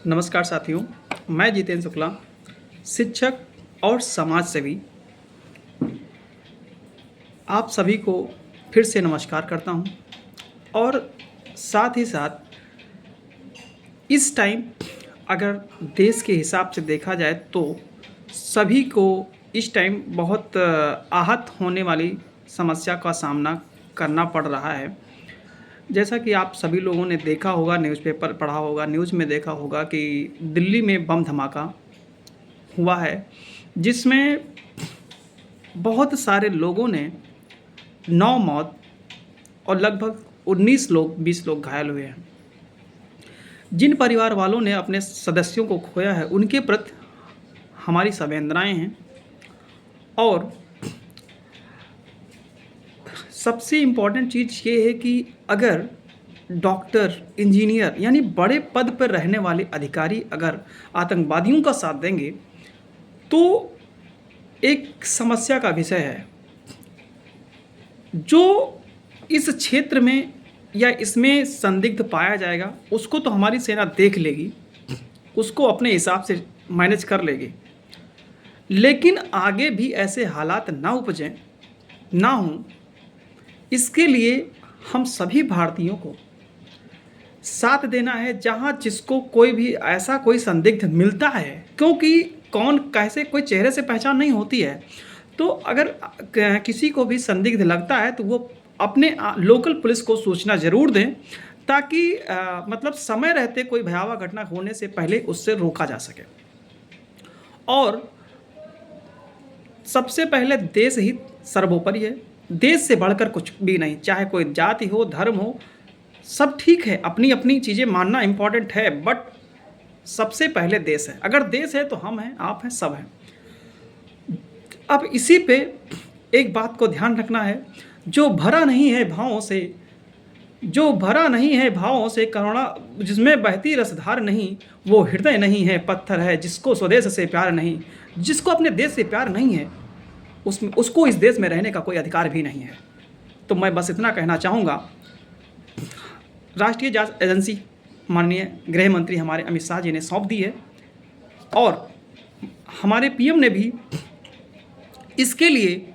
नमस्कार साथियों, मैं जितेंद्र शुक्ला, शिक्षक और समाज सेवी। आप सभी को फिर से नमस्कार करता हूं और साथ ही साथ इस टाइम अगर देश के हिसाब से देखा जाए तो सभी को इस टाइम बहुत आहत होने वाली समस्या का सामना करना पड़ रहा है। जैसा कि आप सभी लोगों ने देखा होगा, न्यूज़पेपर पढ़ा होगा, न्यूज़ में देखा होगा कि दिल्ली में बम धमाका हुआ है, जिसमें बहुत सारे लोगों ने 9 मौत और लगभग 19 लोग 20 लोग घायल हुए हैं। जिन परिवार वालों ने अपने सदस्यों को खोया है, उनके प्रति हमारी संवेदनाएं हैं। और सबसे इम्पॉर्टेंट चीज़ ये है कि अगर डॉक्टर, इंजीनियर यानी बड़े पद पर रहने वाले अधिकारी अगर आतंकवादियों का साथ देंगे तो एक समस्या का विषय है। जो इस क्षेत्र में या इसमें संदिग्ध पाया जाएगा उसको तो हमारी सेना देख लेगी, उसको अपने हिसाब से मैनेज कर लेगी। लेकिन आगे भी ऐसे हालात ना उपजें, ना हों, इसके लिए हम सभी भारतीयों को साथ देना है। जहाँ जिसको कोई भी ऐसा कोई संदिग्ध मिलता है, क्योंकि कौन कैसे कोई चेहरे से पहचान नहीं होती है, तो अगर किसी को भी संदिग्ध लगता है तो वो अपने लोकल पुलिस को सूचना ज़रूर दें, ताकि मतलब समय रहते कोई भयावह घटना होने से पहले उससे रोका जा सके। और सबसे पहले देश हित सर्वोपरि है, देश से बढ़कर कुछ भी नहीं। चाहे कोई जाति हो, धर्म हो, सब ठीक है, अपनी अपनी चीज़ें मानना इम्पॉर्टेंट है, बट सबसे पहले देश है। अगर देश है तो हम हैं, आप हैं, सब हैं। अब इसी पे एक बात को ध्यान रखना है, जो भरा नहीं है भावों से, जो भरा नहीं है भावों से करुणा, जिसमें बहती रसधार नहीं, वो हृदय नहीं है, पत्थर है जिसको स्वदेश से प्यार नहीं। जिसको अपने देश से प्यार नहीं है उसको इस देश में रहने का कोई अधिकार भी नहीं है। तो मैं बस इतना कहना चाहूँगा, राष्ट्रीय जांच एजेंसी माननीय गृह मंत्री हमारे अमित शाह जी ने सौंप दी है और हमारे पीएम ने भी इसके लिए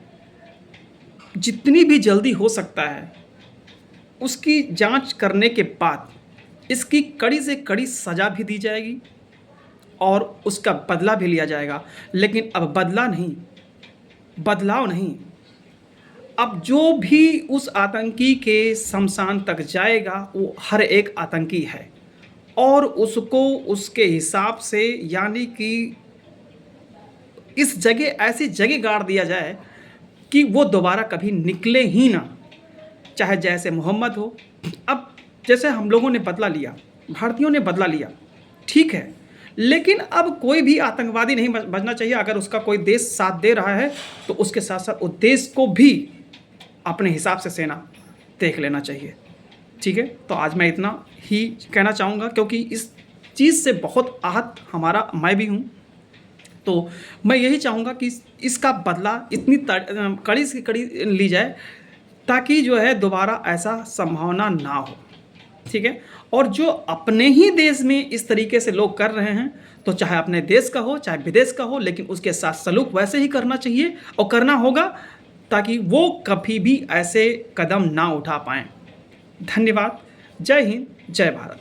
जितनी भी जल्दी हो सकता है उसकी जांच करने के बाद इसकी कड़ी से कड़ी सज़ा भी दी जाएगी और उसका बदला भी लिया जाएगा। लेकिन अब बदलाव नहीं, अब जो भी उस आतंकी के शमशान तक जाएगा वो हर एक आतंकी है और उसको उसके हिसाब से, यानी कि इस जगह ऐसी जगह गाड़ दिया जाए कि वो दोबारा कभी निकले ही ना, चाहे जैसे मोहम्मद हो। अब जैसे हम लोगों ने बदला लिया, भारतीयों ने बदला लिया, ठीक है, लेकिन अब कोई भी आतंकवादी नहीं बचना चाहिए। अगर उसका कोई देश साथ दे रहा है तो उसके साथ साथ उस देश को भी अपने हिसाब से सेना देख लेना चाहिए, ठीक है। तो आज मैं इतना ही कहना चाहूँगा, क्योंकि इस चीज़ से बहुत आहत मैं भी हूँ। तो मैं यही चाहूँगा कि इसका बदला इतनी कड़ी से कड़ी ली जाए ताकि जो है दोबारा ऐसा संभावना ना हो, ठीक है। और जो अपने ही देश में इस तरीके से लोग कर रहे हैं, तो चाहे अपने देश का हो चाहे विदेश का हो, लेकिन उसके साथ सलूक वैसे ही करना चाहिए और करना होगा ताकि वो कभी भी ऐसे कदम ना उठा पाएँ। धन्यवाद। जय हिंद, जय भारत।